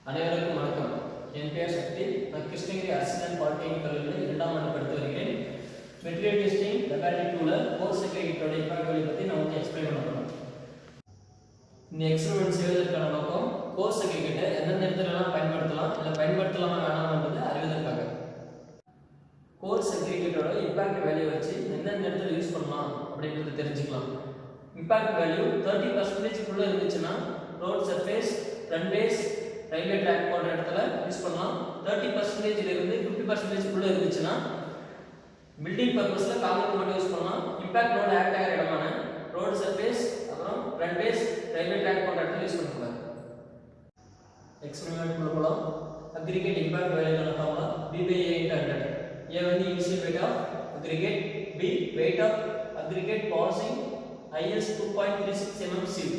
அனைவருக்கும் வணக்கம். என் பெயர் சக்தி. நான் கிருஷ்ணகிரி அரசியல் பாலிடெக்னிக் கல்லூரியில் 2ஆம் ஆண்டு படித்து வருகிறேன். மெட்டீரியல் டெஸ்டிங் லெபார்டரி டூல கோர்ஸ் அக்ரிகேட்டோட இம்பாக்ட் வேல்யூ பற்றி நான் வந்து எக்ஸ்பிளைன் பண்ணணும். இந்த எக்ஸ்பெரிமெண்ட் செய்வதற்கான நோக்கம் கோர்ஸ் அக்ரிகேட்டை எந்தெந்த இடத்துலலாம் பயன்படுத்தலாம் இல்லை பயன்படுத்தலாமா வேணாம்ன்றது அறிவதற்காக. கோர்ஸ் அக்ரிகேட்டோட இம்பாக்ட் வேல்யூ வச்சு எந்தெந்த இடத்துல யூஸ் பண்ணலாம் அப்படின்றது தெரிஞ்சுக்கலாம். இம்பாக்ட் வேல்யூ 30% இருந்துச்சுன்னா road surface, runways, railway track போன்ற இடத்துல யூஸ் பண்ணலாம். 30% இருந்து 50% இருந்துச்சுன்னா பில்டிங் பர்பஸ்ல காங்கிரீட் மட்டும் யூஸ் பண்ணலாம். இம்பாக்ட் லோட் ஆக்ட் ஆகிற இடமான ரோட் சர்ஃபேஸ், அப்புறம் ரன்வேஸ், ரயில்வே ட்ராக் போன்ற இடத்துல யூஸ் பண்ணக்கூடாது. எக்ஸ்பெரிமெண்ட் போகலாம். அக்ரிகேட் இம்பாக்ட் வேல்யூக்கான ஃபார்முலா B/A/100. A வந்து initial weight of aggregate, B weight of aggregate passing IS 2.36 mm sieve.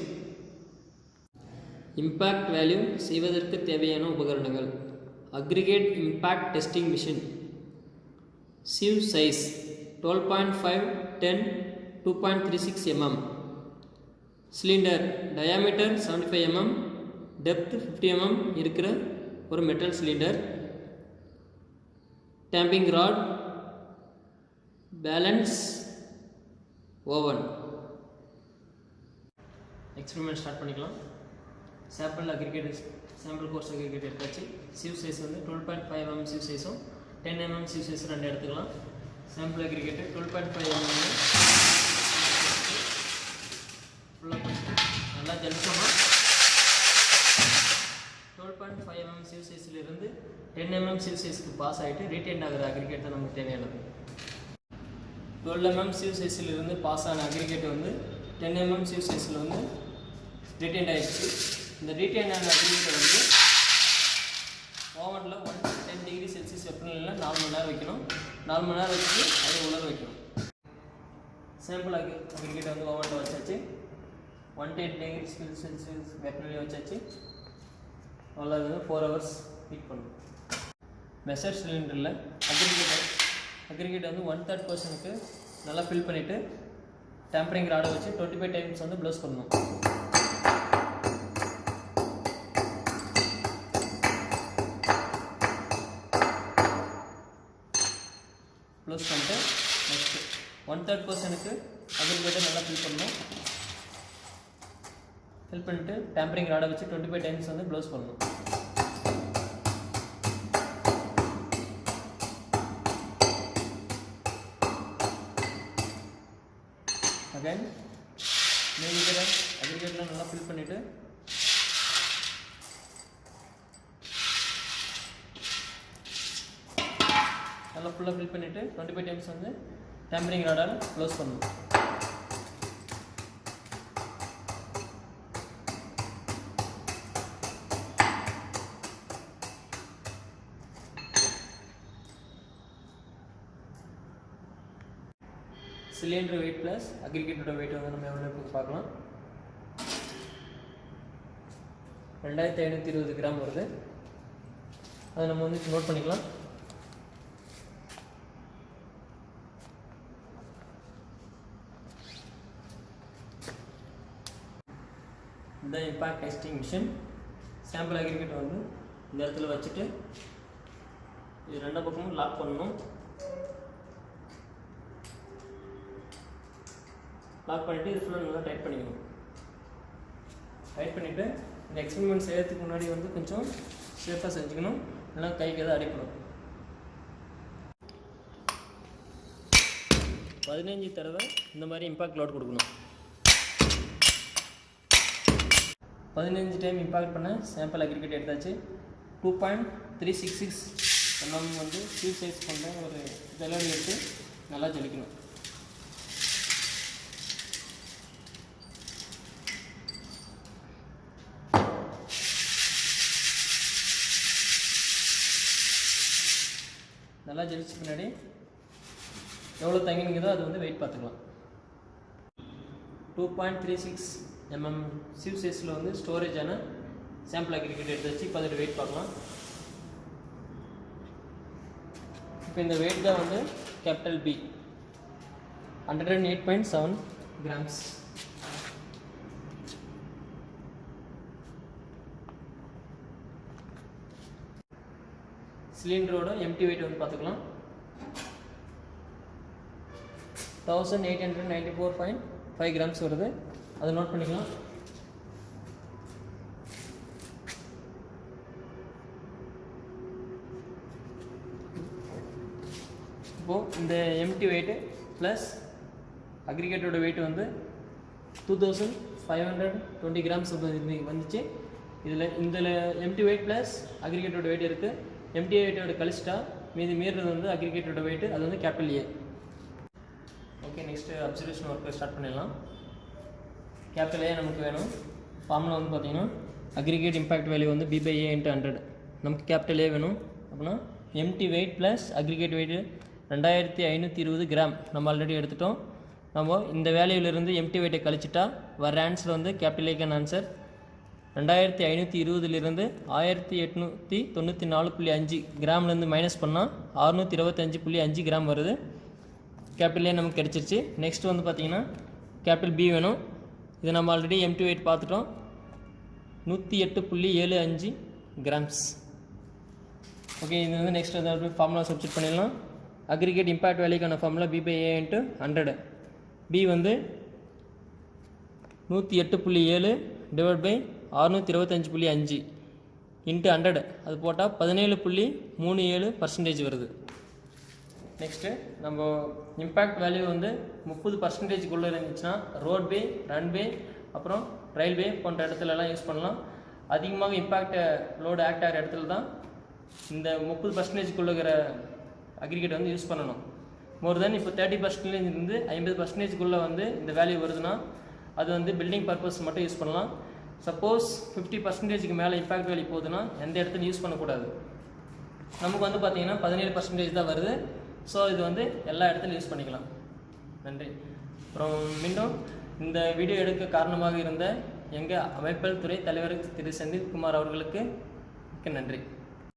Impact value செய்வதற்கு தேவையான உபகரணங்கள்: aggregate impact testing machine, sieve size 12.5 10 2.36 mm, cylinder diameter 75 mm, depth 50 mm இருக்கிற ஒரு metal cylinder, tamping rod, balance, oven. Experiment start பண்ணிக்கலாம். Sample aggregate sample coarse aggregate எடுத்தாச்சு. Sieve size வந்து 12.5 mm சிவ் சைஸும் 10 mm சிவ் சைஸும் ரெண்டு எடுத்துக்கலாம். சாம்பிள் அக்ரிகேட்டு 12.5 mm ஃபுல்லாக நல்லா ஜலிச்சோம்னா 12.5 mm சிவ் சைஸிலிருந்து 10 mm சிவ் சைஸுக்கு பாஸ் ஆகிட்டு ரீட்டைன் ஆகிற அக்ரிகேட் தான் நமக்கு தேவையானது. 12 mm சிவ் சைஸிலிருந்து பாஸ் ஆன அக்ரிகேட் வந்து 10 mm சிவ் சைஸில் வந்து ரீட்டைன் ஆகிடுச்சு. இந்த ரீட்டைன் ஆன அக்ரிகேட்டை வந்து ஓவனில் 110 டிகிரி செல்சியஸ் வெப்பநிலையில் 4 மணி நேரம் வைக்கணும். 4 மணி நேரம் வச்சு அதை உலர வைக்கணும். சாம்பிள் அக்ரிகேட்டை வந்து ஓவனில் வச்சாச்சு. 110 டிகிரி செல்சியஸ் வெப்பநிலையை வச்சாச்சு. அவ்வளோ 4 hours ஹீட் பண்ணணும். மெஷர் சிலிண்டரில் அக்ரிகேட் வந்து 1/3% நல்லா ஃபில் பண்ணிவிட்டு டேம்பரிங் ராடை வச்சு 25 times வந்து ப்ளோஸ் பண்ணணும். க்ளோஸ் பண்ணிட்டு நெக்ஸ்ட்டு 1/3% அக்ரிகேட்டை நல்லா ஃபில் பண்ணணும். ஃபில் பண்ணிட்டு டேம்பரிங் ராடை வச்சு 25 times வந்து க்ளோஸ் பண்ணணும். அகைன் மீதிக்கிற அக்ரிகேட்லாம் நல்லா ஃபில் பண்ணிவிட்டு நல்லா ஃபுல்லாக ஃபில் பண்ணிவிட்டு 25 times வந்து டேம்பரிங் ராடால் க்ளோஸ் பண்ணணும். சிலிண்டர் வெயிட் ப்ளஸ் அக்ரிகேட்டோட வெயிட் வந்து நம்ம எவ்வளோ பார்க்கலாம். 2520 கிராம் வருது. அதை நம்ம வந்து நோட் பண்ணிக்கலாம். இந்த impact testing machine sample aggregate வந்து இந்த இடத்துல வச்சுட்டு இது ரெண்டு பக்கமும் லாக் பண்ணணும். லாக் பண்ணிவிட்டு இது ஃபுல்லாக நல்லா டைட் பண்ணிக்கணும். டைட் பண்ணிவிட்டு இந்த எக்ஸ்பெரிமெண்ட் செய்கிறதுக்கு முன்னாடி வந்து கொஞ்சம் சேஃபாக செஞ்சுக்கணும், இல்லைனா கைக்கு எதாவது அடிக்கணும். 15 தடவை இந்த மாதிரி இம்பாக்ட் லோட் கொடுக்கணும். 15 டைம் இம்பாக்ட் பண்ண சாம்பிள் அக்ரிகேட் எடுத்தாச்சு. 2.366 mm வந்து சிவ் சைஸ் பண்ணுற ஒரு ஜல்லடி எடுத்து நல்லா ஜலிக்கணும். நல்லா ஜலிச்ச பின்னாடி எவ்வளோ தங்கினீங்கதோ அது வந்து வெயிட் பார்த்துக்கலாம். 2.36 mm சிவ் சைஸில் வந்து ஸ்டோரேஜான சாம்பிள் அக்ரிகேட் எடுத்து வச்சு இப்போ அதோட வெயிட் பார்க்கலாம். இப்போ இந்த வெயிட் தான் வந்து கேபிட்டல் B 108.7 grams. சிலிண்டரோட எம்டி வெயிட் வந்து பார்த்துக்கலாம். 1894.5 கிராம்ஸ் வருது. அதை நோட் பண்ணிக்கலாம். இப்போது இந்த எம்டி வெயிட்டு ப்ளஸ் அக்ரிகேட்டோட வெயிட் வந்து 2520 கிராம்ஸ் வந்துச்சு. இதில் எம்டி வெயிட் ப்ளஸ் அக்ரிகேட்டோட வெயிட் இருக்குது. எம்டி வெயிட்டோட கழிச்சிட்டா மீறுறது வந்து அக்ரிகேட்டோட வெயிட்டு, அது வந்து capital A. Okay, next observation work start பண்ணிடலாம். கேபிட்டல் ஏ நமக்கு வேணும். ஃபார்முலா வந்து பார்த்திங்கன்னா அக்ரிகேட் இம்பேக்ட் வேல்யூ வந்து B/A × 100. நமக்கு கேபிட்டல் ஏ வேணும். அப்படின்னா empty weight plus aggregate weight 2520 gram நம்ம ஆல்ரெடி எடுத்துட்டோம். நம்ம இந்த வேல்யூவிலிருந்து எம்டி வெயிட்டை கழிச்சிட்டா வர ஆன்சர் வந்து கேபிட்டல் ஏக்கான ஆன்சர். 2520லிருந்து 1894.5 கிராம்லேருந்து மைனஸ் பண்ணால் 625.5 கிராம் வருது. கேபிட்டல் ஏ நமக்கு கிடச்சிருச்சு. நெக்ஸ்ட் வந்து பார்த்திங்கன்னா கேபிட்டல் பி வேணும். இது நம்ம ஆல்ரெடி எம்டி வெயிட் பார்த்துட்டோம், 108.75 கிராம்ஸ். ஓகே, இது வந்து நெக்ஸ்ட் வந்து ஃபார்முலா சப்ஸ்டிட் பண்ணிடலாம். அக்ரிகேட் இம்பேக்ட் வேல்யூக்கான ஃபார்முலா B/A × 100. பி வந்து 108.7 டிவைட் பை 625.5 இன்ட்டு 100. அது போட்டால் 17.37% வருது. நெக்ஸ்ட்டு நம்ம இம்பேக்ட் வேல்யூ வந்து 30%க்குள்ளே இருந்துச்சுன்னா ரோட்வே, ரன்வே, அப்புறம் ரயில்வே போன்ற இடத்துலலாம் யூஸ் பண்ணலாம். அதிகமாக இம்பேக்ட் லோடு ஆக்ட் ஆகிற இடத்துல தான் இந்த 30%க்குள்ளே இருக்கிற அக்ரிகேட் வந்து யூஸ் பண்ணணும். மோர் தென் இப்போ 30% இருந்து 50%க்குள்ளே வந்து இந்த வேல்யூ வருதுன்னா அது வந்து பில்டிங் பர்பஸ் மட்டும் யூஸ் பண்ணலாம். சப்போஸ் 50%க்கு மேலே இம்பேக்ட் வேல்யூ போகுதுன்னா எந்த இடத்துல யூஸ் பண்ணக்கூடாது. நமக்கு வந்து பார்த்திங்கன்னா 17% தான் வருது. ஸோ இது வந்து எல்லா இடத்துலையும் யூஸ் பண்ணிக்கலாம். நன்றி. அப்புறம் மீண்டும் இந்த வீடியோ எடுக்க காரணமாக இருந்த எங்கள் அமைப்பல் துறை தலைவர் திரு செந்தில்குமார் அவர்களுக்கு மிக்க நன்றி.